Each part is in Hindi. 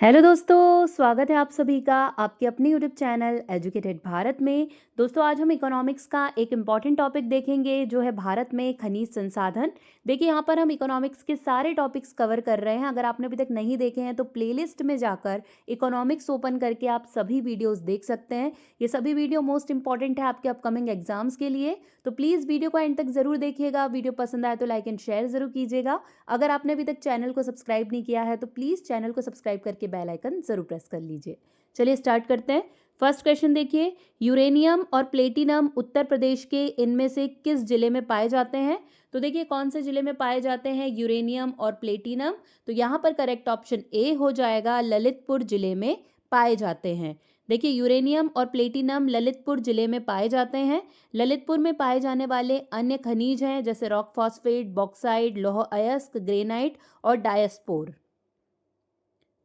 हेलो दोस्तों, स्वागत है आप सभी का आपके अपने यूट्यूब चैनल एजुकेटेड भारत में। दोस्तों आज हम इकोनॉमिक्स का एक इम्पॉर्टेंट टॉपिक देखेंगे जो है भारत में खनिज संसाधन। देखिए यहाँ पर हम इकोनॉमिक्स के सारे टॉपिक्स कवर कर रहे हैं। अगर आपने अभी तक नहीं देखे हैं तो प्लेलिस्ट में जाकर इकोनॉमिक्स ओपन करके आप सभी वीडियोज़ देख सकते हैं। ये सभी वीडियो मोस्ट इंपॉर्टेंट है आपके अपकमिंग एग्जाम्स के लिए, तो प्लीज़ वीडियो को एंड तक ज़रूर देखिएगा। वीडियो पसंद आए तो लाइक एंड शेयर ज़रूर कीजिएगा। अगर आपने अभी तक चैनल को सब्सक्राइब नहीं किया है तो प्लीज़ चैनल को सब्सक्राइब करके बेल आइकन जरूर प्रेस कर लीजिए। चलिए स्टार्ट करते हैं। फर्स्ट क्वेश्चन देखिए, यूरेनियम और प्लेटिनम उत्तर प्रदेश के इनमें से किस जिले में पाए जाते हैं? तो देखिए कौन से जिले में पाए जाते हैं यूरेनियम और प्लेटिनम? तो यहाँ पर करेक्ट ऑप्शन ए हो जाएगा, ललितपुर जिले में पाए जाते हैं। देखिए यूरेनियम और प्लेटिनम ललितपुर जिले में पाए जाते हैं। ललितपुर में पाए जाने वाले अन्य खनिज हैं जैसे रॉक फॉस्फेट, बॉक्साइड, लौह अयस्क, ग्रेनाइट और डायस्पोर।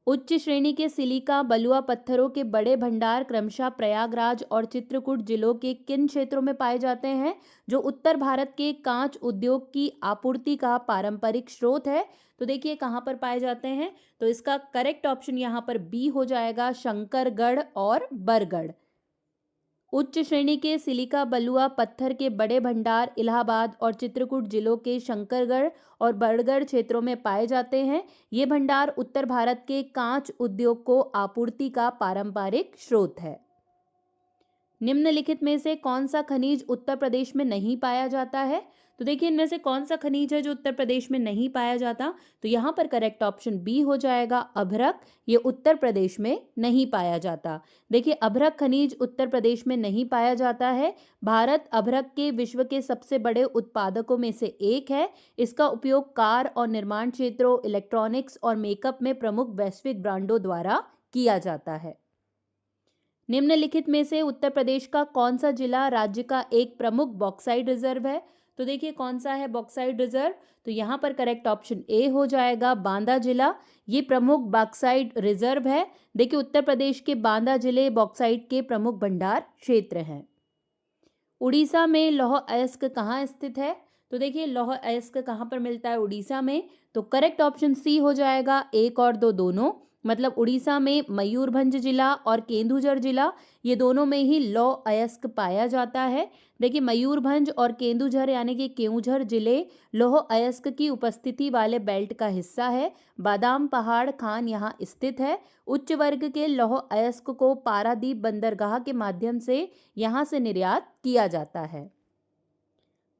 उच्च श्रेणी के सिलिका बलुआ पत्थरों के बड़े भंडार क्रमशः प्रयागराज और चित्रकूट जिलों के किन क्षेत्रों में पाए जाते हैं, जो उत्तर भारत के कांच उद्योग की आपूर्ति का पारंपरिक स्रोत है? तो देखिए कहाँ पर पाए जाते हैं, तो इसका करेक्ट ऑप्शन यहाँ पर बी हो जाएगा, शंकरगढ़ और बरगढ़। उच्च श्रेणी के सिलिका बलुआ पत्थर के बड़े भंडार इलाहाबाद और चित्रकूट जिलों के शंकरगढ़ और बरगढ़ क्षेत्रों में पाए जाते हैं। ये भंडार उत्तर भारत के कांच उद्योग को आपूर्ति का पारंपरिक स्रोत है। निम्नलिखित में से कौन सा खनिज उत्तर प्रदेश में नहीं पाया जाता है? तो देखिए इनमें से कौन सा खनिज है जो उत्तर प्रदेश में नहीं पाया जाता? तो यहाँ पर करेक्ट ऑप्शन बी हो जाएगा, अभ्रक। ये उत्तर प्रदेश में नहीं पाया जाता। देखिए अभ्रक खनिज उत्तर प्रदेश में नहीं पाया जाता है। भारत अभ्रक के विश्व के सबसे बड़े उत्पादकों में से एक है। इसका उपयोग कार और निर्माण क्षेत्रों, इलेक्ट्रॉनिक्स और मेकअप में प्रमुख वैश्विक ब्रांडों द्वारा किया जाता है। निम्नलिखित में से उत्तर प्रदेश का कौन सा जिला राज्य का एक प्रमुख बॉक्साइट रिजर्व है? तो देखिए कौन सा है बॉक्साइट रिजर्व? तो यहाँ पर करेक्ट ऑप्शन ए हो जाएगा, बांदा जिला। ये प्रमुख बॉक्साइट रिजर्व है। देखिए उत्तर प्रदेश के बांदा जिले बॉक्साइट के प्रमुख भंडार क्षेत्र हैं। उड़ीसा में लौह अयस्क कहाँ स्थित है? तो देखिए लौह अयस्क कहाँ पर मिलता है उड़ीसा में? तो करेक्ट ऑप्शन सी हो जाएगा, एक और दो दोनों। मतलब उड़ीसा में मयूरभंज जिला और केंदुझर जिला, ये दोनों में ही लौह अयस्क पाया जाता है। देखिए मयूरभंज और केंदुझर यानी कि केऊंझर जिले लौह अयस्क की उपस्थिति वाले बेल्ट का हिस्सा है। बादाम पहाड़ खान यहाँ स्थित है। उच्च वर्ग के लौह अयस्क को पारादीप बंदरगाह के माध्यम से यहाँ से निर्यात किया जाता है।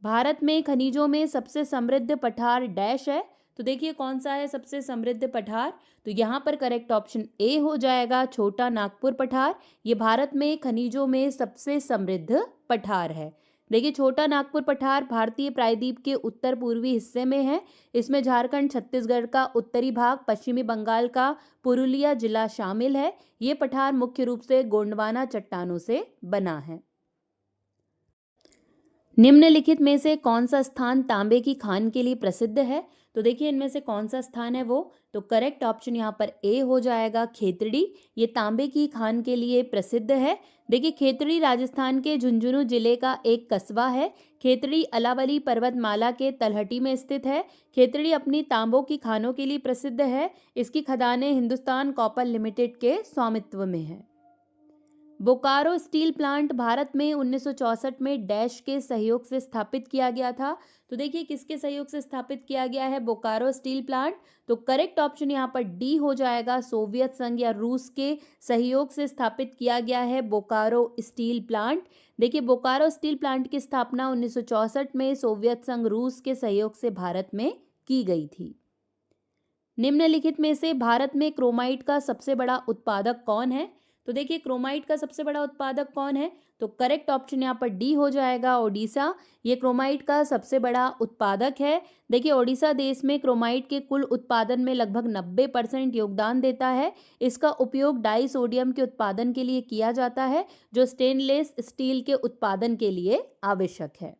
भारत में खनिजों में सबसे समृद्ध पठार डैश है? तो देखिए कौन सा है सबसे समृद्ध पठार? तो यहाँ पर करेक्ट ऑप्शन ए हो जाएगा, छोटा नागपुर पठार। ये भारत में खनिजों में सबसे समृद्ध पठार है। देखिए छोटा नागपुर पठार भारतीय प्रायद्वीप के उत्तर पूर्वी हिस्से में है। इसमें झारखंड, छत्तीसगढ़ का उत्तरी भाग, पश्चिमी बंगाल का पुरुलिया जिला शामिल है। ये पठार मुख्य रूप से गोंडवाना चट्टानों से बना है। निम्नलिखित में से कौन सा स्थान तांबे की खान के लिए प्रसिद्ध है? तो देखिए इनमें से कौन सा स्थान है वो? तो करेक्ट ऑप्शन यहाँ पर ए हो जाएगा, खेतड़ी। ये तांबे की खान के लिए प्रसिद्ध है। देखिए खेतड़ी राजस्थान के झुंझुनू जिले का एक कस्बा है। खेतड़ी अलावली पर्वतमाला के तलहटी में स्थित है। खेतड़ी अपनी तांबों की खानों के लिए प्रसिद्ध है। इसकी खदानें हिंदुस्तान कॉपर लिमिटेड के स्वामित्व में है। बोकारो स्टील प्लांट भारत में 1964 में डैश के सहयोग से स्थापित किया गया था। तो देखिए किसके सहयोग से स्थापित किया गया है बोकारो स्टील प्लांट? तो करेक्ट ऑप्शन यहाँ पर डी हो जाएगा, सोवियत संघ या रूस के सहयोग से स्थापित किया गया है बोकारो स्टील प्लांट। देखिए बोकारो स्टील प्लांट की स्थापना 1964 में सोवियत संघ रूस के सहयोग से भारत में की गई थी। निम्नलिखित में से भारत में क्रोमाइट का सबसे बड़ा उत्पादक कौन है? तो देखिए क्रोमाइट का सबसे बड़ा उत्पादक कौन है? तो करेक्ट ऑप्शन यहाँ पर डी हो जाएगा, ओडिशा। ये क्रोमाइट का सबसे बड़ा उत्पादक है। देखिए ओडिशा देश में क्रोमाइट के कुल उत्पादन में लगभग 90% योगदान देता है। इसका उपयोग डाई सोडियम के उत्पादन के लिए किया जाता है, जो स्टेनलेस स्टील के उत्पादन के लिए आवश्यक है।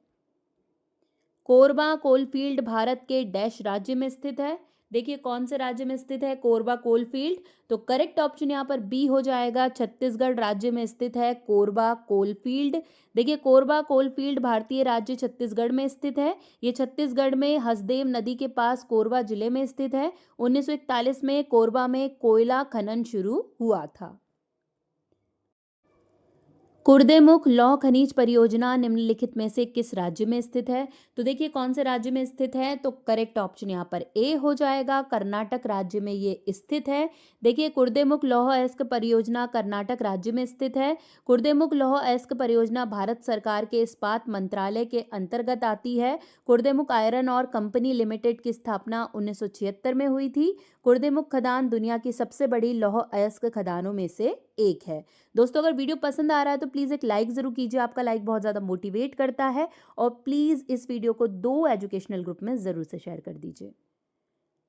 कोरबा कोलफील्ड भारत के डैश राज्य में स्थित है? देखिए कौन से राज्य में स्थित है कोरबा कोलफील्ड, तो करेक्ट ऑप्शन यहाँ पर बी हो जाएगा, छत्तीसगढ़ राज्य में स्थित है कोरबा कोलफील्ड। देखिए कोरबा कोलफील्ड भारतीय राज्य छत्तीसगढ़ में स्थित है। ये छत्तीसगढ़ में हसदेव नदी के पास कोरबा जिले में स्थित है। 1941 में कोरबा में कोयला खनन शुरू हुआ था। कुर्देमुख लौह खनिज परियोजना निम्नलिखित में से किस राज्य में स्थित है? तो देखिए कौन से राज्य में स्थित है, तो करेक्ट ऑप्शन यहाँ पर ए हो जाएगा, कर्नाटक राज्य में ये स्थित है। देखिए कुर्देमुख लौह अयस्क परियोजना कर्नाटक राज्य में स्थित है। कुर्देमुख लौह अयस्क परियोजना भारत सरकार के इस्पात मंत्रालय के अंतर्गत आती है। कुर्देमुख आयरन और कंपनी लिमिटेड की स्थापना 1976 में हुई थी। कुर्देमुख खदान दुनिया की सबसे बड़ी लौह अयस्क खदानों में से एक है। दोस्तों अगर वीडियो पसंद आ रहा है तो प्लीज़ एक लाइक ज़रूर कीजिए, आपका लाइक बहुत ज़्यादा मोटिवेट करता है। और प्लीज़ इस वीडियो को 2 एजुकेशनल ग्रुप में ज़रूर से शेयर कर दीजिए।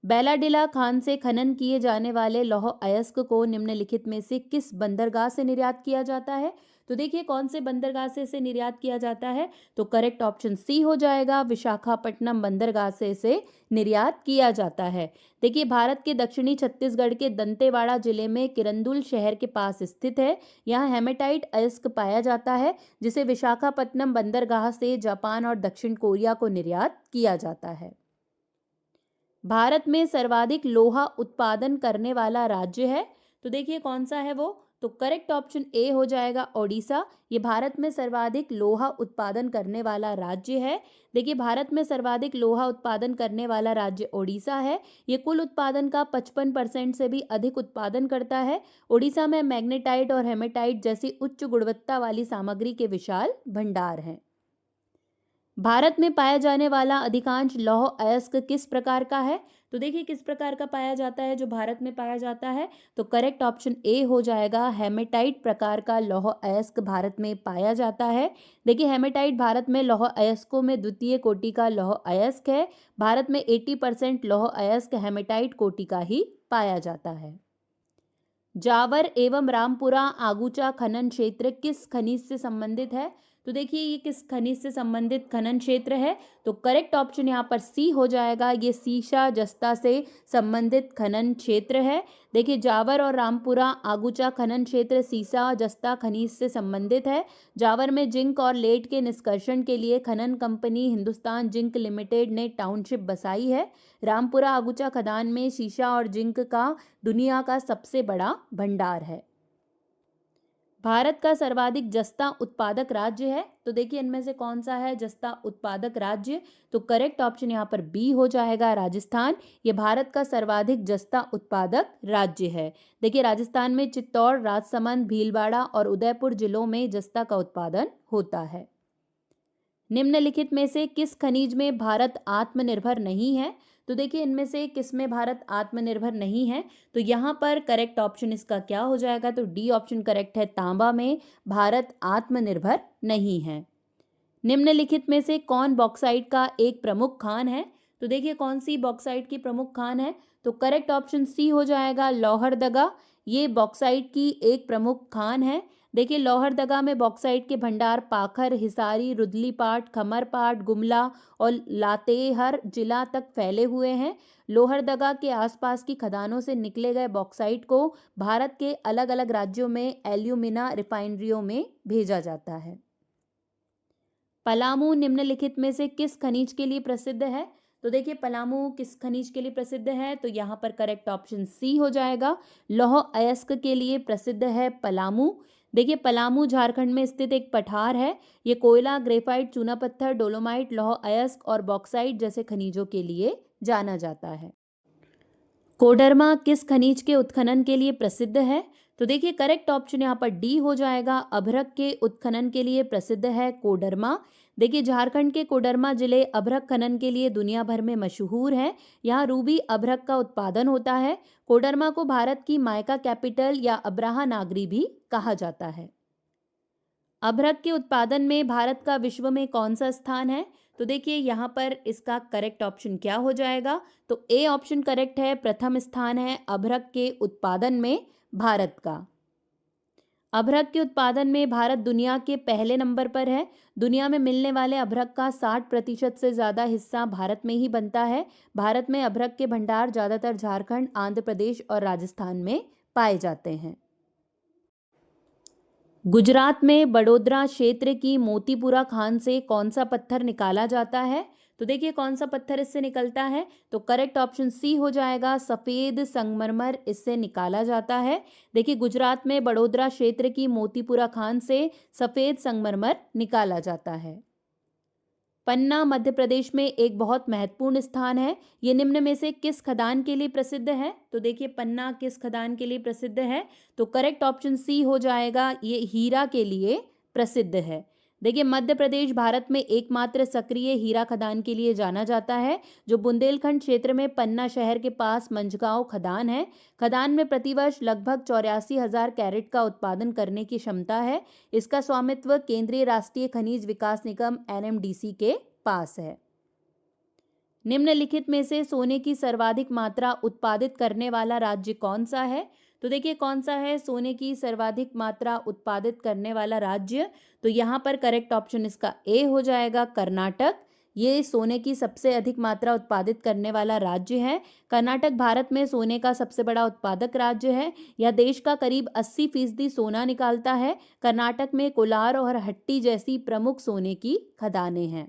बैलाडिला खान से खनन किए जाने वाले लौह अयस्क को निम्नलिखित में से किस बंदरगाह से निर्यात किया जाता है? तो देखिए कौन से बंदरगाह से इसे निर्यात किया जाता है, तो करेक्ट ऑप्शन सी हो जाएगा, विशाखापट्टनम बंदरगाह से इसे निर्यात किया जाता है। देखिए भारत के दक्षिणी छत्तीसगढ़ के दंतेवाड़ा जिले में किरंदुल शहर के पास स्थित है। यहाँ हेमेटाइट अयस्क पाया जाता है जिसे विशाखापट्टनम बंदरगाह से जापान और दक्षिण कोरिया को निर्यात किया जाता है। भारत में सर्वाधिक लोहा उत्पादन करने वाला राज्य है, तो देखिए कौन सा है वो, तो करेक्ट ऑप्शन ए हो जाएगा ओडिशा। ये भारत में सर्वाधिक लोहा उत्पादन करने वाला राज्य है। देखिए भारत में सर्वाधिक लोहा उत्पादन करने वाला राज्य ओडिशा है। ये कुल उत्पादन का 55% से भी अधिक उत्पादन करता है। ओडिशा में मैग्नेटाइट और हेमेटाइट जैसी उच्च गुणवत्ता वाली सामग्री के विशाल भंडार हैं। भारत में पाया जाने वाला अधिकांश लौह अयस्क किस प्रकार का है? तो देखिए किस प्रकार का पाया जाता है जो भारत में पाया जाता है, तो करेक्ट ऑप्शन ए हो जाएगा, हेमेटाइट प्रकार का लौह अयस्क भारत में पाया जाता है। देखिए हेमेटाइट भारत में लौह अयस्कों में द्वितीय कोटि का लौह अयस्क है। भारत में 80% लौह अयस्क हेमेटाइट कोटि का ही पाया जाता है। जावर एवं रामपुरा आगूचा खनन क्षेत्र किस खनिज से संबंधित है? तो देखिए ये किस खनिज से संबंधित खनन क्षेत्र है, तो करेक्ट ऑप्शन यहाँ पर सी हो जाएगा, ये सीसा जस्ता से संबंधित खनन क्षेत्र है। देखिए जावर और रामपुरा आगूचा खनन क्षेत्र सीसा जस्ता खनिज से संबंधित है। जावर में जिंक और लेड के निष्कर्षण के लिए खनन कंपनी हिंदुस्तान जिंक लिमिटेड ने टाउनशिप बसाई है। रामपुरा आगूचा खदान में सीसा और जिंक का दुनिया का सबसे बड़ा भंडार है। भारत का सर्वाधिक जस्ता उत्पादक राज्य है, तो देखिए इनमें से कौन सा है जस्ता उत्पादक राज्य, तो करेक्ट ऑप्शन यहाँ पर बी हो जाएगा, राजस्थान। ये भारत का सर्वाधिक जस्ता उत्पादक राज्य है। देखिए राजस्थान में चित्तौड़, राजसमंद, भीलवाड़ा और उदयपुर जिलों में जस्ता का उत्पादन होता है। निम्नलिखित में से किस खनिज में भारत आत्मनिर्भर नहीं है? तो देखिए इनमें से किस में भारत आत्मनिर्भर नहीं है, तो यहाँ पर करेक्ट ऑप्शन इसका क्या हो जाएगा, तो डी ऑप्शन करेक्ट है, तांबा में भारत आत्मनिर्भर नहीं है। निम्नलिखित में से कौन बॉक्साइट का एक प्रमुख खान है? तो देखिए कौन सी बॉक्साइट की प्रमुख खान है, तो करेक्ट ऑप्शन सी हो जाएगा, लोहरदगा। ये बॉक्साइट की एक प्रमुख खान है। देखिए लोहरदगा में बॉक्साइट के भंडार पाखर, हिसारी, रुदलीपाट, खमरपाट, गुमला और लातेहर जिला तक फैले हुए हैं। लोहरदगा के आसपास की खदानों से निकले गए बॉक्साइट को भारत के अलग अलग राज्यों में एल्यूमिना रिफाइनरियों में भेजा जाता है। पलामू निम्नलिखित में से किस खनिज के लिए प्रसिद्ध है? तो देखिए पलामू किस खनिज के लिए प्रसिद्ध है, तो यहाँ पर करेक्ट ऑप्शन सी हो जाएगा, लौह अयस्क के लिए प्रसिद्ध है पलामू। देखिए पलामू झारखंड में स्थित एक पठार है। ये कोयला, ग्रेफाइट, चूना पत्थर, डोलोमाइट, लौह अयस्क और बॉक्साइट जैसे खनिजों के लिए जाना जाता है। कोडरमा किस खनिज के उत्खनन के लिए प्रसिद्ध है? तो देखिए करेक्ट ऑप्शन यहाँ पर डी हो जाएगा, अभ्रक के उत्खनन के लिए प्रसिद्ध है कोडरमा। देखिए झारखंड के कोडरमा जिले अभ्रक खनन के लिए दुनिया भर में मशहूर है। यहाँ रूबी अभ्रक का उत्पादन होता है। कोडरमा को भारत की मायका कैपिटल या अब्राहा नागरी भी कहा जाता है। अभ्रक के उत्पादन में भारत का विश्व में कौन सा स्थान है? तो देखिए यहाँ पर इसका करेक्ट ऑप्शन क्या हो जाएगा, तो ए ऑप्शन करेक्ट है, प्रथम स्थान है अभ्रक के उत्पादन में भारत का। अभ्रक के उत्पादन में भारत दुनिया के पहले नंबर पर है। दुनिया में मिलने वाले अभ्रक का 60% से ज़्यादा हिस्सा भारत में ही बनता है। भारत में अभ्रक के भंडार ज़्यादातर झारखंड, आंध्र प्रदेश और राजस्थान में पाए जाते हैं। गुजरात में बड़ोदरा क्षेत्र की मोतीपुरा खान से कौन सा पत्थर निकाला जाता है? तो देखिए कौन सा पत्थर इससे निकलता है, तो करेक्ट ऑप्शन सी हो जाएगा, सफेद संगमरमर इससे निकाला जाता है। देखिए गुजरात में बड़ोदरा क्षेत्र की मोतीपुरा खान से सफेद संगमरमर निकाला जाता है। पन्ना मध्य प्रदेश में एक बहुत महत्वपूर्ण स्थान है। ये निम्न में से किस खदान के लिए प्रसिद्ध है? तो देखिए पन्ना किस खदान के लिए प्रसिद्ध है, तो करेक्ट ऑप्शन सी हो जाएगा, ये हीरा के लिए प्रसिद्ध है। देखिए मध्य प्रदेश भारत में एकमात्र सक्रिय हीरा खदान के लिए जाना जाता है, जो बुंदेलखंड क्षेत्र में पन्ना शहर के पास मंझगांव खदान है। खदान में प्रतिवर्ष लगभग 84,000 कैरेट का उत्पादन करने की क्षमता है। इसका स्वामित्व केंद्रीय राष्ट्रीय खनिज विकास निगम NMDC के पास है। निम्नलिखित में से सोने की सर्वाधिक मात्रा उत्पादित करने वाला राज्य कौन सा है? तो देखिए कौन सा है सोने की सर्वाधिक मात्रा उत्पादित करने वाला राज्य, तो यहाँ पर करेक्ट ऑप्शन इसका ए हो जाएगा, कर्नाटक। ये सोने की सबसे अधिक मात्रा उत्पादित करने वाला राज्य है। कर्नाटक भारत में सोने का सबसे बड़ा उत्पादक राज्य है। यह देश का करीब 80% सोना निकालता है। कर्नाटक में कोलार और हट्टी जैसी प्रमुख सोने की खदानें हैं।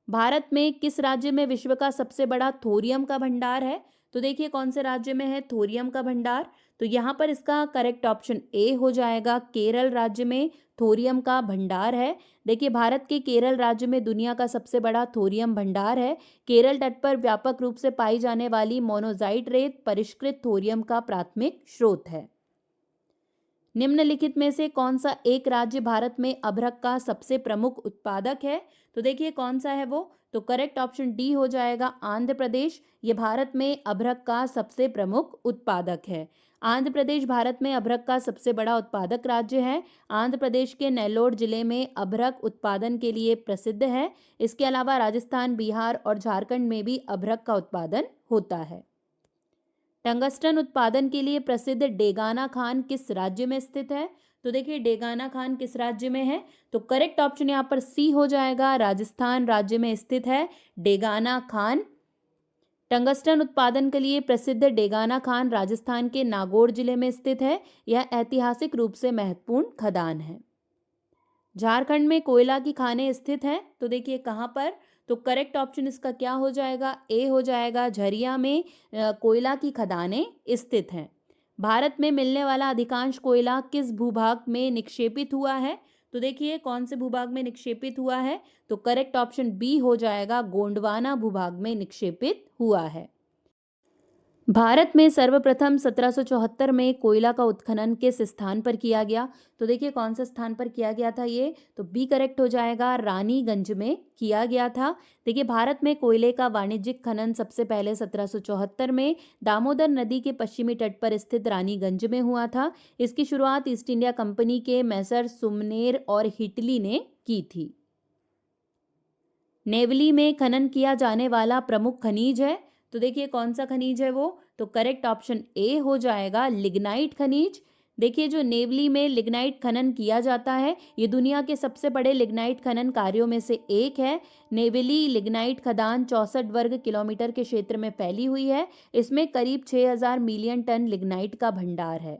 भारत में किस राज्य में विश्व का सबसे बड़ा थोरियम का भंडार है? तो देखिए कौन से राज्य में है थोरियम का भंडार, तो यहाँ पर इसका करेक्ट ऑप्शन ए हो जाएगा, केरल राज्य में थोरियम का भंडार है। देखिए भारत के केरल राज्य में दुनिया का सबसे बड़ा थोरियम भंडार है। केरल तट पर व्यापक रूप से पाई जाने वाली मोनोजाइट रेत परिष्कृत थोरियम का प्राथमिक स्रोत है। निम्नलिखित में से कौन सा एक राज्य भारत में अभ्रक का सबसे प्रमुख उत्पादक है? तो देखिए कौन सा है वो, तो करेक्ट ऑप्शन डी हो जाएगा, आंध्र प्रदेश। ये भारत में अभ्रक का सबसे प्रमुख उत्पादक है। आंध्र प्रदेश भारत में अभ्रक का सबसे बड़ा उत्पादक राज्य है। आंध्र प्रदेश के नेल्लोर जिले में अभ्रक उत्पादन के लिए प्रसिद्ध है। इसके अलावा राजस्थान, बिहार और झारखंड में भी अभ्रक का उत्पादन होता है। टंगस्टन उत्पादन के लिए प्रसिद्ध डेगाना खान किस राज्य में स्थित है? तो देखिए डेगाना खान किस राज्य में है, तो करेक्ट ऑप्शन यहाँ पर सी हो जाएगा, राजस्थान राज्य में स्थित है डेगाना खान। टंगस्टन उत्पादन के लिए प्रसिद्ध डेगाना खान राजस्थान के नागौर जिले में स्थित है। यह ऐतिहासिक रूप से महत्वपूर्ण खदान है। झारखंड में कोयला की खानें स्थित हैं, तो देखिए कहाँ पर, तो करेक्ट ऑप्शन इसका क्या हो जाएगा, ए हो जाएगा, झरिया में कोयला की खदानें स्थित हैं। भारत में मिलने वाला अधिकांश कोयला किस भूभाग में निक्षेपित हुआ है? तो देखिए कौन से भूभाग में निक्षेपित हुआ है, तो करेक्ट ऑप्शन बी हो जाएगा, गोंडवाना भूभाग में निक्षेपित हुआ है। भारत में सर्वप्रथम 1774 में कोयला का उत्खनन किस स्थान पर किया गया? तो देखिए कौन सा स्थान पर किया गया था ये, तो बी करेक्ट हो जाएगा, रानीगंज में किया गया था। देखिए भारत में कोयले का वाणिज्यिक खनन सबसे पहले 1774 में दामोदर नदी के पश्चिमी तट पर स्थित रानीगंज में हुआ था। इसकी शुरुआत ईस्ट इंडिया कंपनी के मैसर सुमनेर और हिटली ने की थी। नेवली में खनन किया जाने वाला प्रमुख खनिज है, तो देखिए कौन सा खनिज है वो, तो करेक्ट ऑप्शन ए हो जाएगा, लिग्नाइट खनिज। देखिए जो नेवली में लिग्नाइट खनन किया जाता है, ये दुनिया के सबसे बड़े लिग्नाइट खनन कार्यों में से एक है। नेवली लिग्नाइट खदान 64 वर्ग किलोमीटर के क्षेत्र में फैली हुई है। इसमें करीब 6000 मिलियन टन लिग्नाइट का भंडार है।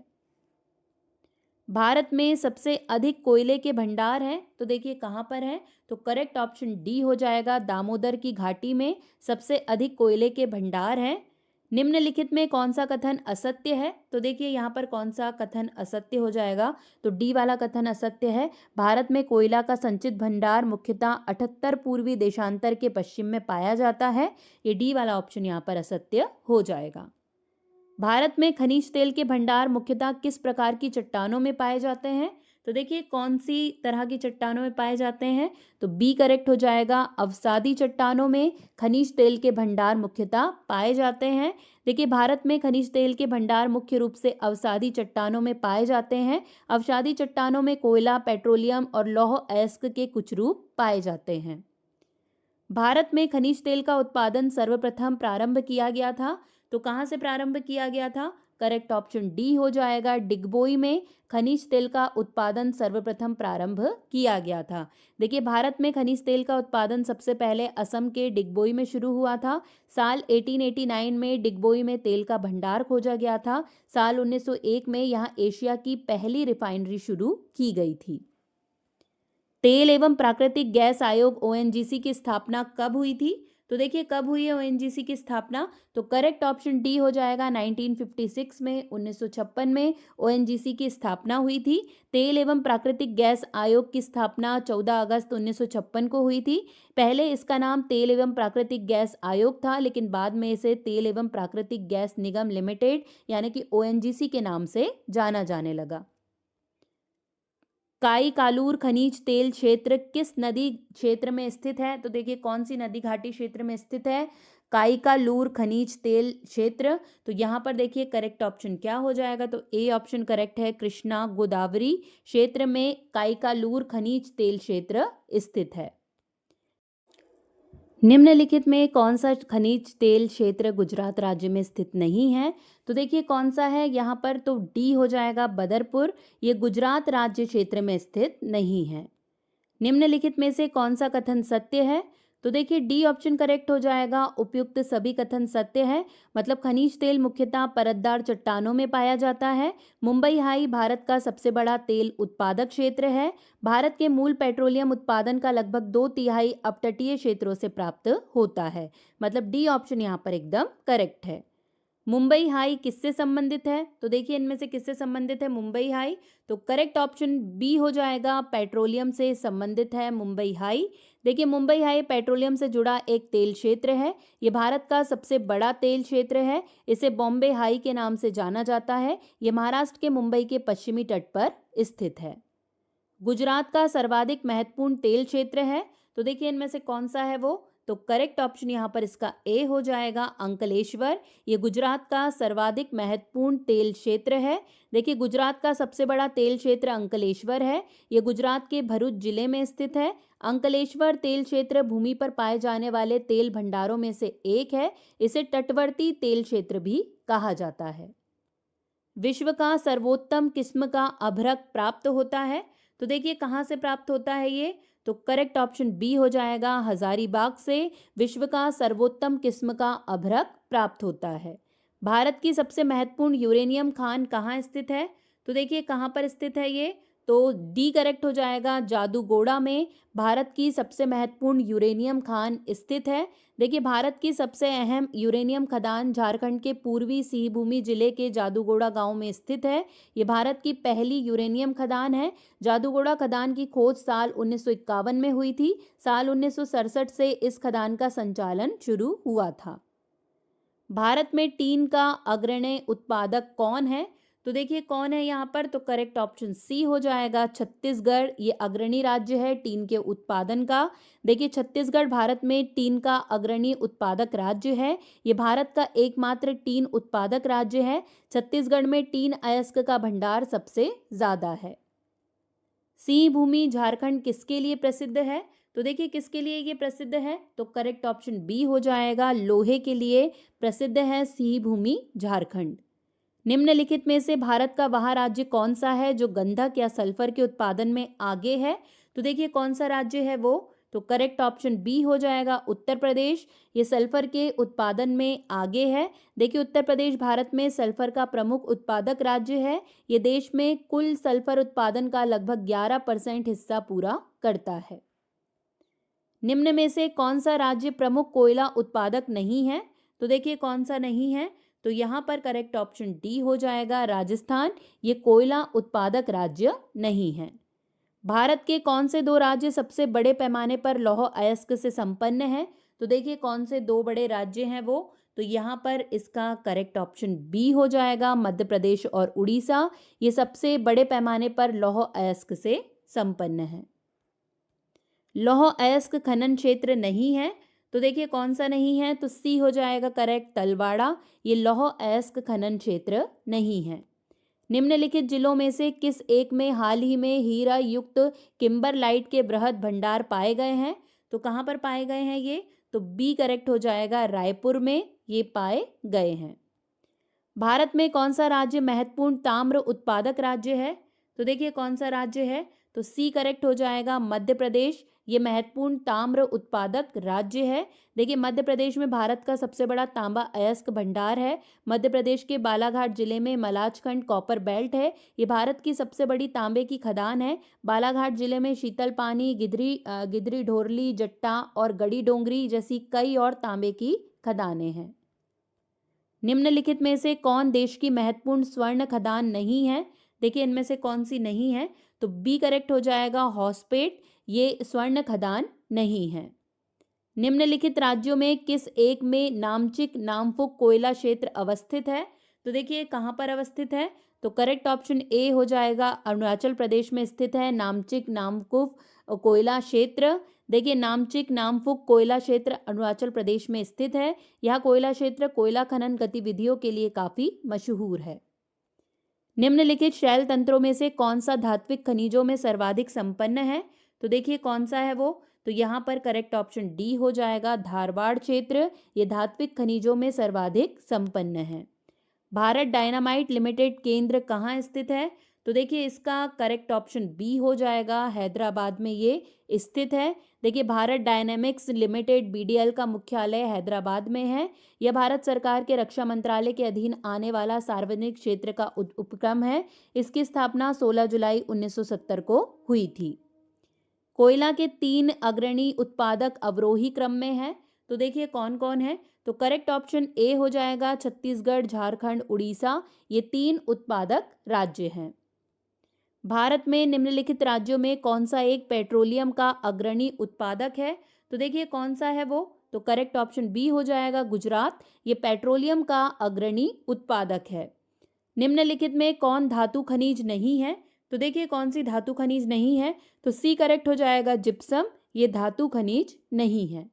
भारत में सबसे अधिक कोयले के भंडार हैं, तो देखिए कहाँ पर है, तो करेक्ट ऑप्शन डी हो जाएगा, दामोदर की घाटी में सबसे अधिक कोयले के भंडार हैं। निम्नलिखित में कौन सा कथन असत्य है? तो देखिए यहाँ पर कौन सा कथन असत्य हो जाएगा, तो डी वाला कथन असत्य है। भारत में कोयला का संचित भंडार मुख्यतः 78 पूर्वी देशांतर के पश्चिम में पाया जाता है। ये डी वाला ऑप्शन यहाँ पर असत्य हो जाएगा। भारत में खनिज तेल के भंडार मुख्यतः किस प्रकार की चट्टानों में पाए जाते हैं? तो देखिए कौन सी तरह की चट्टानों में पाए जाते हैं, तो बी करेक्ट हो जाएगा, अवसादी चट्टानों में खनिज तेल के भंडार मुख्यतः पाए जाते हैं। देखिए भारत में खनिज तेल के भंडार मुख्य रूप से अवसादी चट्टानों में पाए जाते हैं। अवसादी चट्टानों में कोयला, पेट्रोलियम और लौह अयस्क के कुछ रूप पाए जाते हैं। भारत में खनिज तेल का उत्पादन सर्वप्रथम प्रारंभ किया गया था, तो कहाँ से प्रारंभ किया गया था? करेक्ट ऑप्शन डी हो जाएगा, डिगबोई में खनिज तेल का उत्पादन सर्वप्रथम प्रारंभ किया गया था। देखिए, भारत में खनिज तेल का उत्पादन सबसे पहले असम के डिगबोई में शुरू हुआ था। साल 1889 में डिगबोई में तेल का भंडार खोजा गया था। साल 1901 में यहाँ एशिया की पहली रिफाइनरी शुरू की गई थी। तेल एवं प्राकृतिक गैस आयोग ओएनजीसी की स्थापना कब हुई थी? तो देखिए, कब हुई है ओएनजीसी की स्थापना? तो करेक्ट ऑप्शन डी हो जाएगा, 1956 में, 1956 में ओएनजीसी की स्थापना हुई थी। तेल एवं प्राकृतिक गैस आयोग की स्थापना 14 अगस्त 1956 को हुई थी। पहले इसका नाम तेल एवं प्राकृतिक गैस आयोग था, लेकिन बाद में इसे तेल एवं प्राकृतिक गैस निगम लिमिटेड यानी कि ओएनजीसी के नाम से जाना जाने लगा। काई कालूर खनिज तेल क्षेत्र किस नदी क्षेत्र में स्थित है? तो देखिए, कौन सी नदी घाटी क्षेत्र में स्थित है? काई का लूर खनिज तेल क्षेत्र। तो यहाँ पर देखिए करेक्ट ऑप्शन क्या हो जाएगा? तो ए ऑप्शन करेक्ट है, कृष्णा गोदावरी क्षेत्र में काई का लूर खनिज तेल क्षेत्र स्थित है। निम्नलिखित में कौन सा खनिज तेल क्षेत्र गुजरात राज्य में स्थित नहीं है? तो देखिए, कौन सा है यहाँ पर? तो डी हो जाएगा, बदरपुर। ये गुजरात राज्य क्षेत्र में स्थित नहीं है। निम्नलिखित में से कौन सा कथन सत्य है? तो देखिए, डी ऑप्शन करेक्ट हो जाएगा, उपयुक्त सभी कथन सत्य है। मतलब खनिज तेल मुख्यतः परतदार चट्टानों में पाया जाता है। मुंबई हाई भारत का सबसे बड़ा तेल उत्पादक क्षेत्र है। भारत के मूल पेट्रोलियम उत्पादन का लगभग 2/3 अपतटीय क्षेत्रों से प्राप्त होता है। मतलब डी ऑप्शन यहाँ पर एकदम करेक्ट है। मुंबई हाई किससे संबंधित है? तो देखिए, इनमें से किससे संबंधित है मुंबई हाई? तो करेक्ट ऑप्शन बी हो जाएगा, पेट्रोलियम से संबंधित है मुंबई हाई। देखिए, मुंबई हाई पेट्रोलियम से जुड़ा एक तेल क्षेत्र है। ये भारत का सबसे बड़ा तेल क्षेत्र है। इसे बॉम्बे हाई के नाम से जाना जाता है। ये महाराष्ट्र के मुंबई के पश्चिमी तट पर स्थित है। गुजरात का सर्वाधिक महत्वपूर्ण तेल क्षेत्र है। तो देखिए, इनमें से कौन सा है वो? तो करेक्ट ऑप्शन यहाँ पर इसका ए हो जाएगा, अंकलेश्वर। ये गुजरात का सर्वाधिक महत्वपूर्ण तेल क्षेत्र है। देखिए, गुजरात का सबसे बड़ा तेल क्षेत्र अंकलेश्वर है। ये गुजरात के भरूच जिले में स्थित है। अंकलेश्वर तेल क्षेत्र भूमि पर पाए जाने वाले तेल भंडारों में से एक है। इसे तटवर्ती तेल क्षेत्र भी कहा जाता है। विश्व का सर्वोत्तम किस्म का अभ्रक प्राप्त होता है। तो देखिए, कहाँ से प्राप्त होता है ये? तो करेक्ट ऑप्शन बी हो जाएगा, हजारीबाग से विश्व का सर्वोत्तम किस्म का अभ्रक प्राप्त होता है। भारत की सबसे महत्वपूर्ण यूरेनियम खान कहाँ स्थित है? तो देखिए, कहाँ पर स्थित है ये? तो डी करेक्ट हो जाएगा, जादूगोड़ा में भारत की सबसे महत्वपूर्ण यूरेनियम खान स्थित है। देखिए, भारत की सबसे अहम यूरेनियम खदान झारखंड के पूर्वी सिंहभूमि जिले के जादूगोड़ा गांव में स्थित है। ये भारत की पहली यूरेनियम खदान है। जादूगोड़ा खदान की खोज साल 1951 में हुई थी। साल 1967 से इस खदान का संचालन शुरू हुआ था। भारत में टीन का अग्रणी उत्पादक कौन है? तो देखिए, कौन है यहाँ पर? तो करेक्ट ऑप्शन सी हो जाएगा, छत्तीसगढ़। ये अग्रणी राज्य है टीन के उत्पादन का। देखिए, छत्तीसगढ़ भारत में टीन का अग्रणी उत्पादक राज्य है। ये भारत का एकमात्र टीन उत्पादक राज्य है। छत्तीसगढ़ में टीन अयस्क का भंडार सबसे ज्यादा है। सिंहभूमि झारखंड किसके लिए प्रसिद्ध है? तो देखिए, किसके लिए ये प्रसिद्ध है? तो करेक्ट ऑप्शन बी हो जाएगा, लोहे के लिए प्रसिद्ध है सिंहभूमि झारखंड। निम्नलिखित में से भारत का वह राज्य कौन सा है जो गंधक या सल्फर के उत्पादन में आगे है? तो देखिए, कौन सा राज्य है वो? तो करेक्ट ऑप्शन बी हो जाएगा, उत्तर प्रदेश। ये सल्फर के उत्पादन में आगे है। देखिए, उत्तर प्रदेश भारत में सल्फर का प्रमुख उत्पादक राज्य है। ये देश में कुल सल्फर उत्पादन का लगभग 11% हिस्सा पूरा करता है। निम्न में से कौन सा राज्य प्रमुख कोयला उत्पादक नहीं है? तो देखिए, कौन सा नहीं है? तो यहाँ पर करेक्ट ऑप्शन डी हो जाएगा, राजस्थान। ये कोयला उत्पादक राज्य नहीं है। भारत के कौन से दो राज्य सबसे बड़े पैमाने पर लौह अयस्क से संपन्न है? तो देखिए, कौन से दो बड़े राज्य हैं वो? तो यहाँ पर इसका करेक्ट ऑप्शन बी हो जाएगा, मध्य प्रदेश और उड़ीसा। ये सबसे बड़े पैमाने पर लौह अयस्क से संपन्न है। लौह अयस्क खनन क्षेत्र नहीं है। तो देखिए, कौन सा नहीं है? तो सी हो जाएगा करेक्ट, तलवाड़ा। ये लौह अयस्क खनन क्षेत्र नहीं है। निम्नलिखित जिलों में से किस एक में हाल ही में हीरा युक्त किम्बरलाइट के बृहद भंडार पाए गए हैं? तो कहाँ पर पाए गए हैं ये? तो बी करेक्ट हो जाएगा, रायपुर में ये पाए गए हैं। भारत में कौन सा राज्य महत्वपूर्ण ताम्र उत्पादक राज्य है? तो देखिए कौन सा राज्य है, तो सी करेक्ट हो जाएगा, मध्य प्रदेश। ये महत्वपूर्ण ताम्र उत्पादक राज्य है। देखिए मध्य प्रदेश में भारत का सबसे बड़ा तांबा अयस्क भंडार है। मध्य प्रदेश के बालाघाट जिले में मलाजखंड कॉपर बेल्ट है। ये भारत की सबसे बड़ी तांबे की खदान है। बालाघाट जिले में शीतल पानी, गिदरी ढोरली, जट्टा और गड़ी डोंगरी जैसी कई और तांबे की खदानें हैं। निम्नलिखित में से कौन देश की महत्वपूर्ण स्वर्ण खदान नहीं है? देखिए इनमें से कौन सी नहीं है, तो बी करेक्ट हो जाएगा, हॉस्पेट। ये स्वर्ण खदान नहीं है। निम्नलिखित राज्यों में किस एक में नामचिक नामफुक कोयला क्षेत्र अवस्थित है? तो देखिए कहाँ पर अवस्थित है, तो करेक्ट ऑप्शन ए हो जाएगा, अरुणाचल प्रदेश में स्थित है नामचिक नामकुफ कोयला क्षेत्र। देखिए नामचिक नामफुक कोयला क्षेत्र अरुणाचल प्रदेश में स्थित है। यह कोयला क्षेत्र कोयला खनन गतिविधियों के लिए काफी मशहूर है। निम्नलिखित शैल तंत्रों में से कौन सा धात्विक खनिजों में सर्वाधिक संपन्न है? तो देखिए कौन सा है वो, तो यहाँ पर करेक्ट ऑप्शन डी हो जाएगा, धारवाड़ क्षेत्र। ये धात्विक खनिजों में सर्वाधिक संपन्न है। भारत डायनामाइट लिमिटेड केंद्र कहाँ स्थित है? तो देखिए इसका करेक्ट ऑप्शन बी हो जाएगा, हैदराबाद में ये स्थित है। देखिए भारत डायनामिक्स लिमिटेड बीडीएल का मुख्यालय हैदराबाद में है। यह भारत सरकार के रक्षा मंत्रालय के अधीन आने वाला सार्वजनिक क्षेत्र का उपक्रम है। इसकी स्थापना 16 जुलाई 1970 को हुई थी। कोयला के 3 अग्रणी उत्पादक अवरोही क्रम में है। तो देखिए कौन कौन है, तो करेक्ट ऑप्शन ए हो जाएगा, छत्तीसगढ़, झारखंड, उड़ीसा। ये 3 उत्पादक राज्य हैं। भारत में निम्नलिखित राज्यों में कौन सा एक पेट्रोलियम का अग्रणी उत्पादक है? तो देखिए कौन सा है वो, तो करेक्ट ऑप्शन बी हो जाएगा, गुजरात। ये पेट्रोलियम का अग्रणी उत्पादक है। निम्नलिखित में कौन धातु खनिज नहीं है? तो देखिए कौन सी धातु खनिज नहीं है, तो सी करेक्ट हो जाएगा, जिप्सम। ये धातु खनिज नहीं है।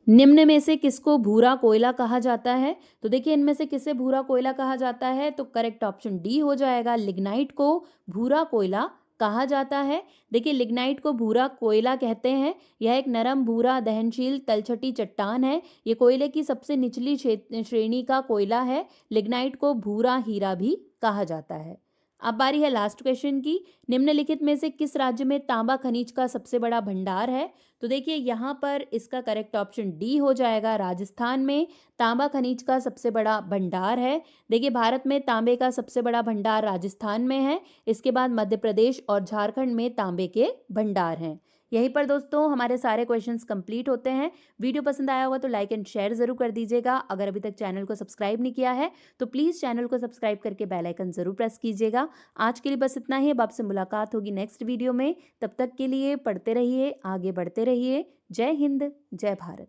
निम्न में से किसको भूरा कोयला कहा जाता है? तो देखिए इनमें से किसे भूरा कोयला कहा जाता है, तो करेक्ट ऑप्शन डी हो जाएगा, लिग्नाइट को भूरा कोयला कहा जाता है। देखिए लिग्नाइट को भूरा कोयला कहते हैं। यह एक नरम भूरा दहनशील तलछटी चट्टान है। ये कोयले की सबसे निचली श्रेणी का कोयला है। लिग्नाइट को भूरा हीरा भी कहा जाता है। अब बारी है लास्ट क्वेश्चन की। निम्नलिखित में से किस राज्य में तांबा खनिज का सबसे बड़ा भंडार है? तो देखिए यहाँ पर इसका करेक्ट ऑप्शन डी हो जाएगा, राजस्थान में तांबा खनिज का सबसे बड़ा भंडार है। देखिए भारत में तांबे का सबसे बड़ा भंडार राजस्थान में है। इसके बाद मध्य प्रदेश और झारखंड में तांबे के भंडार हैं। यहीं पर दोस्तों हमारे सारे क्वेश्चंस कंप्लीट होते हैं। वीडियो पसंद आया होगा तो लाइक एंड शेयर ज़रूर कर दीजिएगा। अगर अभी तक चैनल को सब्सक्राइब नहीं किया है तो प्लीज़ चैनल को सब्सक्राइब करके बेल आइकन ज़रूर प्रेस कीजिएगा। आज के लिए बस इतना ही। अब आपसे मुलाकात होगी नेक्स्ट वीडियो में। तब तक के लिए पढ़ते रहिए, आगे बढ़ते रहिए। जय हिंद, जय भारत।